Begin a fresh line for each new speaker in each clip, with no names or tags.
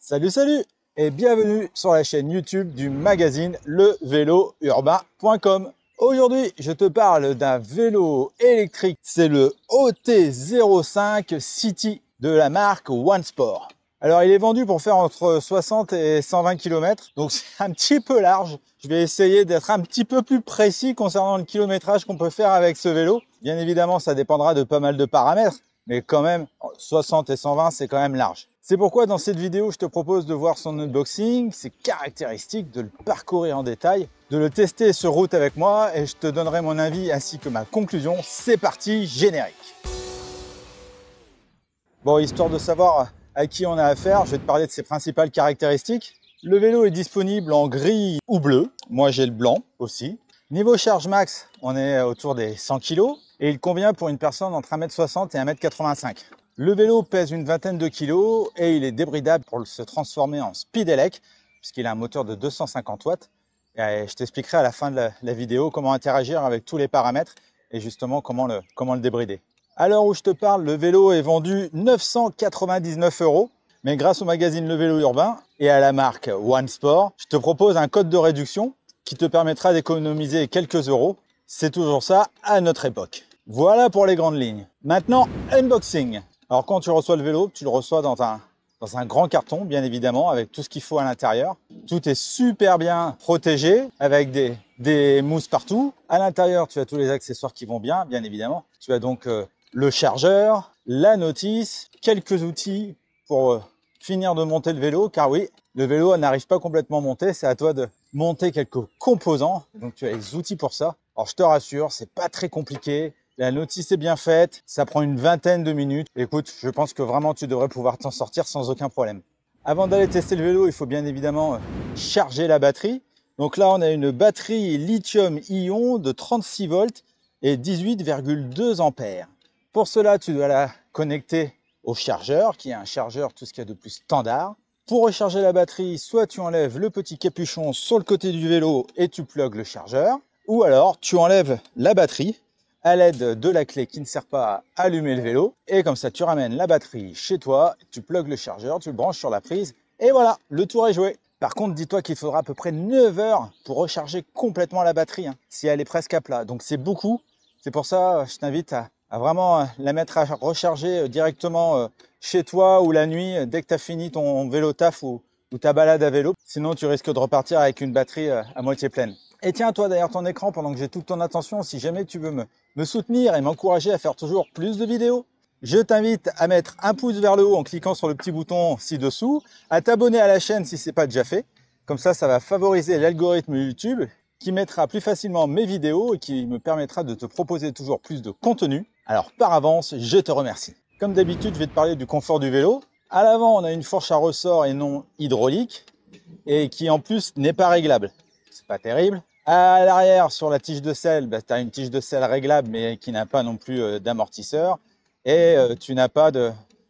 Salut, salut et bienvenue sur la chaîne YouTube du magazine levélourbain.com. Aujourd'hui, je te parle d'un vélo électrique. C'est le OT05 City de la marque OneSport. Alors, il est vendu pour faire entre 60 et 120 km, donc c'est un petit peu large. Je vais essayer d'être un petit peu plus précis concernant le kilométrage qu'on peut faire avec ce vélo. Bien évidemment, ça dépendra de pas mal de paramètres, mais quand même, 60 et 120, c'est quand même large. C'est pourquoi dans cette vidéo, je te propose de voir son unboxing, ses caractéristiques, de le parcourir en détail, de le tester sur route avec moi et je te donnerai mon avis ainsi que ma conclusion. C'est parti, générique. Bon, histoire de savoir à qui on a affaire, je vais te parler de ses principales caractéristiques. Le vélo est disponible en gris ou bleu. Moi, j'ai le blanc aussi. Niveau charge max, on est autour des 100 kg et il convient pour une personne entre 1m60 et 1m85. Le vélo pèse une vingtaine de kilos et il est débridable pour se transformer en speedelec puisqu'il a un moteur de 250 watts. Et je t'expliquerai à la fin de la vidéo comment interagir avec tous les paramètres et justement comment le débrider. À l'heure où je te parle, le vélo est vendu 999 €. Mais grâce au magazine Le Vélo Urbain et à la marque OneSport, je te propose un code de réduction qui te permettra d'économiser quelques euros. C'est toujours ça à notre époque. Voilà pour les grandes lignes. Maintenant, unboxing. Alors quand tu reçois le vélo, tu le reçois dans un grand carton, bien évidemment, avec tout ce qu'il faut à l'intérieur. Tout est super bien protégé, avec des mousses partout. À l'intérieur, tu as tous les accessoires qui vont bien évidemment. Tu as donc le chargeur, la notice, quelques outils pour finir de monter le vélo, car oui, le vélo n'arrive pas complètement monté, c'est à toi de monter quelques composants, donc tu as les outils pour ça. Alors je te rassure, c'est pas très compliqué, la notice est bien faite, ça prend une vingtaine de minutes. Écoute, je pense que vraiment tu devrais pouvoir t'en sortir sans aucun problème. Avant d'aller tester le vélo, il faut bien évidemment charger la batterie. Donc là, on a une batterie lithium-ion de 36 volts et 18,2 ampères. Pour cela, tu dois la connecter au chargeur, qui est un chargeur tout ce qu'il y a de plus standard. Pour recharger la batterie, soit tu enlèves le petit capuchon sur le côté du vélo et tu plugues le chargeur, ou alors tu enlèves la batterie à l'aide de la clé qui ne sert pas à allumer le vélo, et comme ça tu ramènes la batterie chez toi, tu plugues le chargeur, tu le branches sur la prise, et voilà, le tour est joué. Par contre, dis-toi qu'il faudra à peu près 9 heures pour recharger complètement la batterie, si elle est presque à plat, donc c'est beaucoup. C'est pour ça je t'invite à vraiment la mettre à recharger directement chez toi ou la nuit dès que tu as fini ton vélo taf ou ta balade à vélo. Sinon, tu risques de repartir avec une batterie à moitié pleine. Et tiens, toi derrière ton écran, pendant que j'ai toute ton attention, si jamais tu veux me soutenir et m'encourager à faire toujours plus de vidéos, je t'invite à mettre un pouce vers le haut en cliquant sur le petit bouton ci-dessous, à t'abonner à la chaîne si ce n'est pas déjà fait. Comme ça va favoriser l'algorithme YouTube qui mettra plus facilement mes vidéos et qui me permettra de te proposer toujours plus de contenu. Alors par avance, je te remercie. Comme d'habitude, je vais te parler du confort du vélo. À l'avant, on a une fourche à ressort et non hydraulique et qui en plus n'est pas réglable. C'est pas terrible. À l'arrière, sur la tige de selle, tu as une tige de selle réglable mais qui n'a pas non plus d'amortisseur. Et tu n'as pas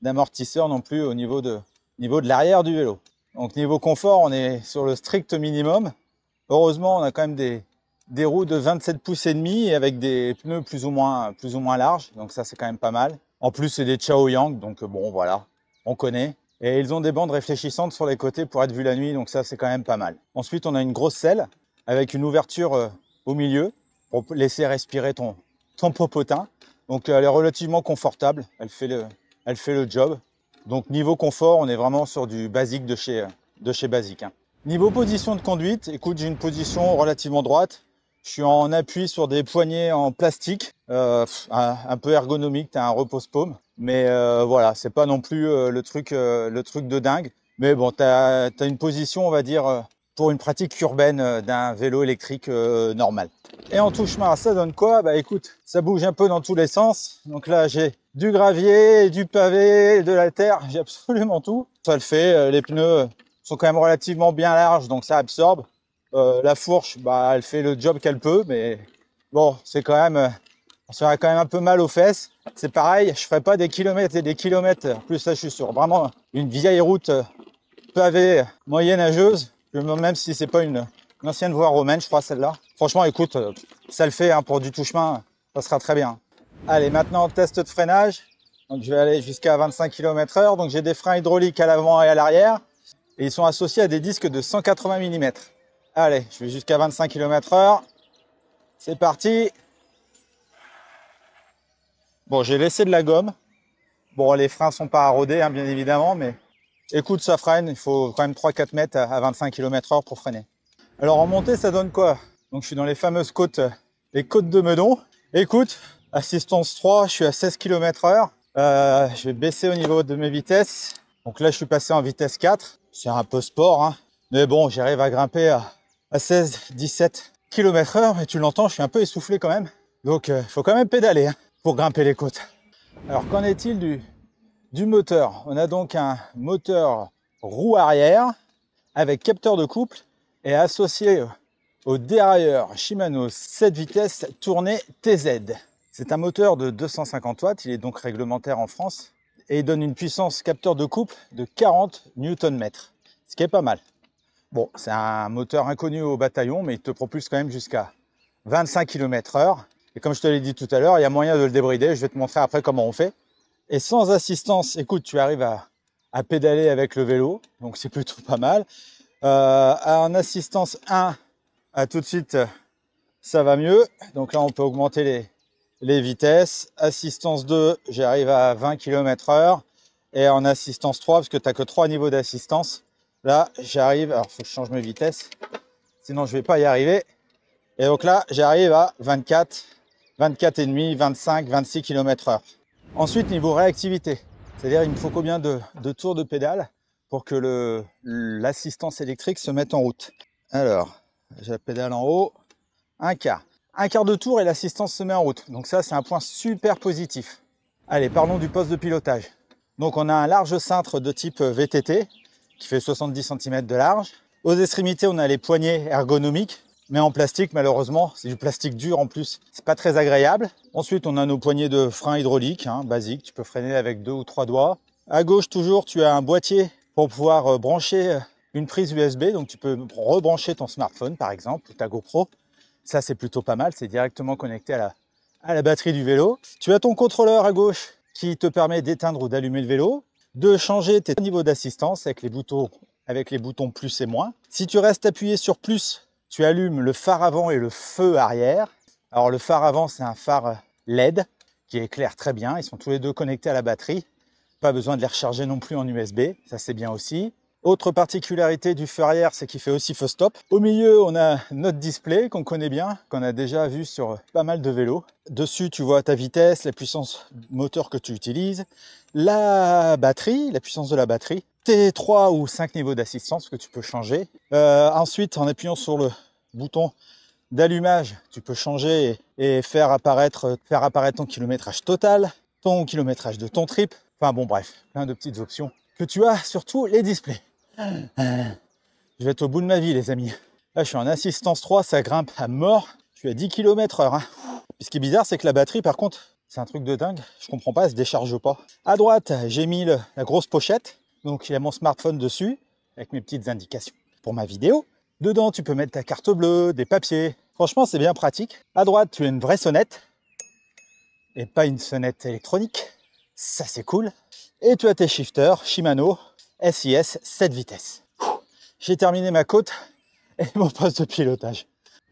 d'amortisseur non plus au niveau de l'arrière du vélo. Donc niveau confort, on est sur le strict minimum. Heureusement, on a quand même des roues de 27 pouces et demi et avec des pneus plus ou moins larges. Donc ça, c'est quand même pas mal. En plus, c'est des Chaoyang, donc bon, voilà, on connaît. Et ils ont des bandes réfléchissantes sur les côtés pour être vus la nuit, donc ça, c'est quand même pas mal. Ensuite, on a une grosse selle avec une ouverture au milieu pour laisser respirer ton popotin. Donc elle est relativement confortable, elle fait le job. Donc niveau confort, on est vraiment sur du basique de chez Basique. Niveau position de conduite, écoute, j'ai une position relativement droite. Je suis en appui sur des poignées en plastique, un peu ergonomique, tu as un repose-paume. Mais voilà, c'est pas non plus le truc de dingue. Mais bon, tu as une position, on va dire, pour une pratique urbaine d'un vélo électrique normal. Et en touche-main, ça donne quoi? Bah écoute, ça bouge un peu dans tous les sens. Donc là, j'ai du gravier, du pavé, de la terre, j'ai absolument tout. Ça le fait, les pneus sont quand même relativement bien larges, donc ça absorbe. La fourche, bah, elle fait le job qu'elle peut, mais bon, c'est quand même, on se ferait quand même un peu mal aux fesses. C'est pareil, je ferai pas des kilomètres et des kilomètres. En plus, là, je suis sur vraiment une vieille route pavée moyenâgeuse, même si c'est pas une ancienne voie romaine, je crois, celle-là. Franchement, écoute, ça le fait pour du touche-main, ça sera très bien. Allez, maintenant, test de freinage. Donc, je vais aller jusqu'à 25 km/h. Donc, j'ai des freins hydrauliques à l'avant et à l'arrière. et ils sont associés à des disques de 180 mm. Allez, je vais jusqu'à 25 km/h. C'est parti. Bon, j'ai laissé de la gomme. Bon, les freins sont pas à rôder, hein, bien évidemment, mais écoute, ça freine. Il faut quand même 3-4 mètres à 25 km/h pour freiner. Alors en montée, ça donne quoi? Donc je suis dans les fameuses côtes, les côtes de Meudon. Écoute, assistance 3, je suis à 16 km/h. Je vais baisser au niveau de mes vitesses. Donc là, je suis passé en vitesse 4. C'est un peu sport, hein. Mais bon, j'arrive à grimper à 16-17 km/h. Mais tu l'entends, je suis un peu essoufflé quand même. Donc il faut quand même pédaler, hein, pour grimper les côtes. Alors qu'en est-il du moteur? On a donc un moteur roue arrière avec capteur de couple et associé au dérailleur Shimano 7 vitesses tourné TZ. C'est un moteur de 250 watts, il est donc réglementaire en France et il donne une puissance capteur de couple de 40 Nm, ce qui est pas mal. Bon, c'est un moteur inconnu au bataillon, mais il te propulse quand même jusqu'à 25 km/h. Et comme je te l'ai dit tout à l'heure, il y a moyen de le débrider, je vais te montrer après comment on fait. Et sans assistance, écoute, tu arrives à pédaler avec le vélo, donc c'est plutôt pas mal. En assistance 1, tout de suite, ça va mieux. Donc là, on peut augmenter les vitesses. Assistance 2, j'arrive à 20 km/h. Et en assistance 3, parce que tu n'as que 3 niveaux d'assistance, là, j'arrive, alors il faut que je change mes vitesses, sinon je ne vais pas y arriver. Et donc là, j'arrive à 24, 24,5, 25, 26 km/h. Ensuite, niveau réactivité, c'est-à-dire il me faut combien de tours de pédale pour que l'assistance électrique se mette en route. Alors, je la pédale en haut, un quart. Un quart de tour et l'assistance se met en route. Donc ça, c'est un point super positif. Allez, parlons du poste de pilotage. Donc on a un large cintre de type VTT qui fait 70 cm de large. Aux extrémités, on a les poignées ergonomiques, mais en plastique, malheureusement. C'est du plastique dur en plus. C'est pas très agréable. Ensuite, on a nos poignées de frein hydrauliques, hein, basiques. Tu peux freiner avec 2 ou 3 doigts. À gauche, toujours, tu as un boîtier pour pouvoir brancher une prise USB. Donc tu peux rebrancher ton smartphone, par exemple, ou ta GoPro. Ça, c'est plutôt pas mal. C'est directement connecté à la batterie du vélo. Tu as ton contrôleur à gauche qui te permet d'éteindre ou d'allumer le vélo, de changer tes niveaux d'assistance avec les boutons plus et moins. Si tu restes appuyé sur plus, tu allumes le phare avant et le feu arrière. Alors le phare avant, c'est un phare LED qui éclaire très bien. Ils sont tous les deux connectés à la batterie. Pas besoin de les recharger non plus en USB. Ça, c'est bien aussi. Autre particularité du feu arrière, c'est qu'il fait aussi feu stop. Au milieu, on a notre display qu'on connaît bien, qu'on a déjà vu sur pas mal de vélos. Dessus, tu vois ta vitesse, la puissance moteur que tu utilises, la batterie, la puissance de la batterie, tes 3 ou 5 niveaux d'assistance que tu peux changer. Ensuite, en appuyant sur le bouton d'allumage, tu peux changer et faire apparaître ton kilométrage total, ton kilométrage de ton trip. Enfin bon, bref, plein de petites options que tu as sur tous les displays. Je vais être au bout de ma vie, les amis. Là, je suis en assistance 3, ça grimpe à mort. Je suis à 10 km/h. Hein. Et ce qui est bizarre, c'est que la batterie, par contre, c'est un truc de dingue. Je comprends pas, elle se décharge pas. À droite, j'ai mis la grosse pochette. Donc, il y a mon smartphone dessus, avec mes petites indications pour ma vidéo. Dedans, tu peux mettre ta carte bleue, des papiers. Franchement, c'est bien pratique. À droite, tu as une vraie sonnette. Et pas une sonnette électronique. Ça, c'est cool. Et tu as tes shifters Shimano SIS 7 vitesses. J'ai terminé ma côte et mon poste de pilotage.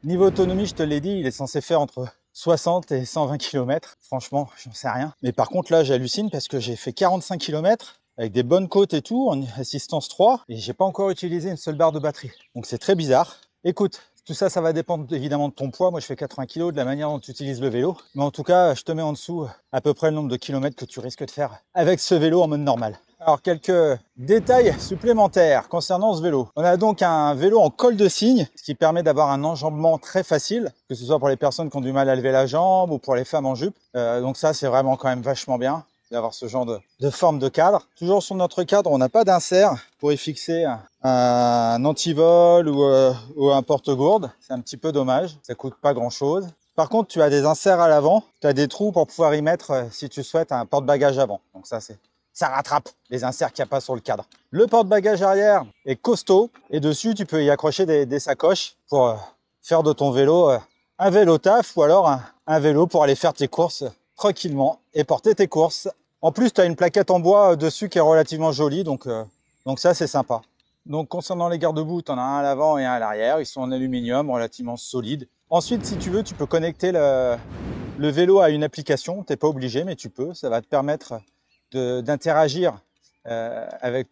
Niveau autonomie, je te l'ai dit, il est censé faire entre 60 et 120 km. Franchement, j'en sais rien. Mais par contre, là, j'hallucine parce que j'ai fait 45 km avec des bonnes côtes et tout, en assistance 3, et j'ai pas encore utilisé une seule barre de batterie. Donc c'est très bizarre. Écoute, tout ça, ça va dépendre évidemment de ton poids. Moi, je fais 80 kg, de la manière dont tu utilises le vélo. Mais en tout cas, je te mets en dessous à peu près le nombre de kilomètres que tu risques de faire avec ce vélo en mode normal. Alors, quelques détails supplémentaires concernant ce vélo. On a donc un vélo en col de cygne, ce qui permet d'avoir un enjambement très facile, que ce soit pour les personnes qui ont du mal à lever la jambe ou pour les femmes en jupe. Donc ça, c'est vraiment quand même vachement bien d'avoir ce genre de forme de cadre. Toujours sur notre cadre, on n'a pas d'insert pour y fixer un antivol ou un porte-gourde. C'est un petit peu dommage, ça coûte pas grand-chose. Par contre, tu as des inserts à l'avant, tu as des trous pour pouvoir y mettre, si tu souhaites, un porte-bagages avant. Donc ça rattrape les inserts qu'il n'y a pas sur le cadre. Le porte-bagages arrière est costaud et dessus, tu peux y accrocher des sacoches pour faire de ton vélo un vélo taf ou alors un vélo pour aller faire tes courses tranquillement et porter tes courses. En plus, tu as une plaquette en bois dessus qui est relativement jolie, donc ça, c'est sympa. Donc concernant les garde-boue, tu en as un à l'avant et un à l'arrière. Ils sont en aluminium, relativement solides. Ensuite, si tu veux, tu peux connecter le vélo à une application. Tu n'es pas obligé, mais tu peux. Ça va te permettre d'interagir avec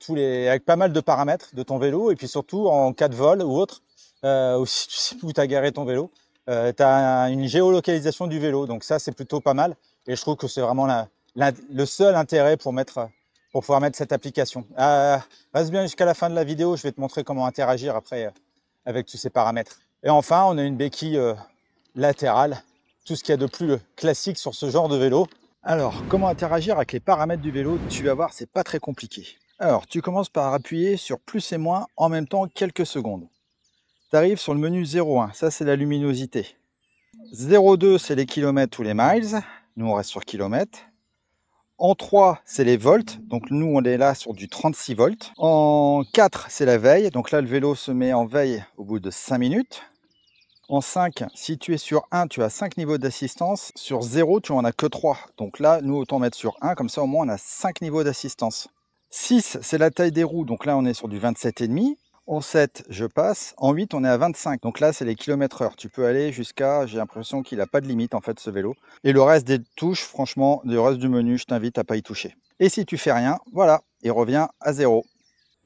pas mal de paramètres de ton vélo. Et puis surtout, en cas de vol ou autre, ou si tu sais où tu as garé ton vélo, tu as une géolocalisation du vélo. Donc ça, c'est plutôt pas mal. Et je trouve que c'est vraiment le seul intérêt pour pouvoir mettre cette application. Reste bien jusqu'à la fin de la vidéo, je vais te montrer comment interagir après avec tous ces paramètres. Et enfin, on a une béquille latérale, tout ce qu'il y a de plus classique sur ce genre de vélo. Alors, comment interagir avec les paramètres du vélo? Tu vas voir, c'est pas très compliqué. Alors, tu commences par appuyer sur plus et moins en même temps quelques secondes. Tu arrives sur le menu 0,1, ça c'est la luminosité. 0,2, c'est les kilomètres ou les miles. Nous, on reste sur kilomètres. En 3, c'est les volts. Donc nous, on est là sur du 36 volts. En 4, c'est la veille. Donc là, le vélo se met en veille au bout de 5 minutes. En 5, si tu es sur 1, tu as 5 niveaux d'assistance. Sur 0, tu en as que 3. Donc là, nous, autant mettre sur 1. Comme ça, au moins, on a 5 niveaux d'assistance. 6, c'est la taille des roues. Donc là, on est sur du 27,5. En 7, je passe. En 8, on est à 25. Donc là, c'est les kilomètres/heure. Tu peux aller jusqu'à... J'ai l'impression qu'il n'a pas de limite, en fait, ce vélo. Et le reste des touches, franchement, le reste du menu, je t'invite à pas y toucher. Et si tu fais rien, voilà, il revient à 0.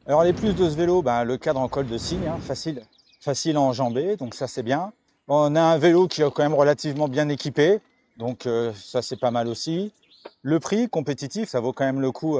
Alors, les plus de ce vélo, le cadre en colle de cygne, hein, facile à enjamber. Donc ça, c'est bien. On a un vélo qui est quand même relativement bien équipé. Donc ça, c'est pas mal aussi. Le prix, compétitif, ça vaut quand même le coup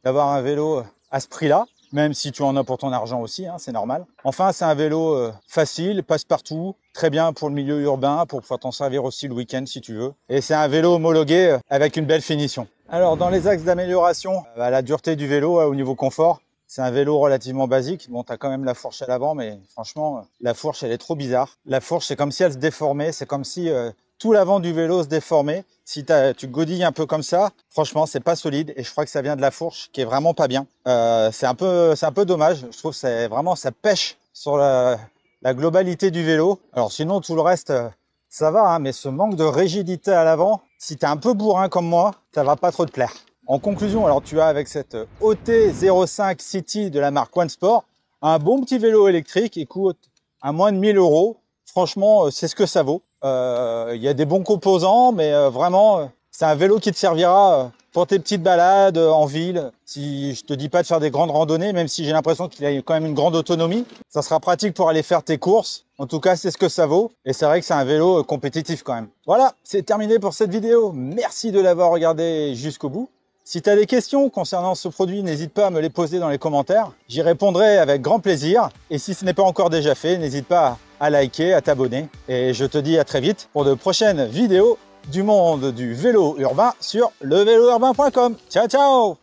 d'avoir un vélo à ce prix-là. Même si tu en as pour ton argent aussi, hein, c'est normal. Enfin, c'est un vélo facile, passe-partout, très bien pour le milieu urbain, pour pouvoir t'en servir aussi le week-end si tu veux. Et c'est un vélo homologué avec une belle finition. Alors, dans les axes d'amélioration, la dureté du vélo au niveau confort, c'est un vélo relativement basique. Bon, tu as quand même la fourche à l'avant, mais franchement, la fourche, elle est trop bizarre. La fourche, c'est comme si elle se déformait, c'est comme si tout l'avant du vélo se déformait. Si tu godilles un peu comme ça, franchement, c'est pas solide et je crois que ça vient de la fourche qui est vraiment pas bien. C'est un peu dommage. Je trouve que c'est vraiment, ça pêche sur la globalité du vélo. Alors sinon, tout le reste, ça va, hein, mais ce manque de rigidité à l'avant, si tu es un peu bourrin comme moi, ça va pas trop te plaire. En conclusion, alors tu as avec cette OT05 City de la marque OneSport, un bon petit vélo électrique qui coûte à moins de 1000 €. Franchement, c'est ce que ça vaut. Il y a des bons composants, mais vraiment, c'est un vélo qui te servira pour tes petites balades en ville. Si je te dis pas de faire des grandes randonnées, même si j'ai l'impression qu'il a quand même une grande autonomie, ça sera pratique pour aller faire tes courses. En tout cas, c'est ce que ça vaut. Et c'est vrai que c'est un vélo compétitif quand même. Voilà, c'est terminé pour cette vidéo. Merci de l'avoir regardé jusqu'au bout. Si tu as des questions concernant ce produit, n'hésite pas à me les poser dans les commentaires. J'y répondrai avec grand plaisir. Et si ce n'est pas encore déjà fait, n'hésite pas à liker, à t'abonner. Et je te dis à très vite pour de prochaines vidéos du monde du vélo urbain sur levélourbain.com. Ciao, ciao!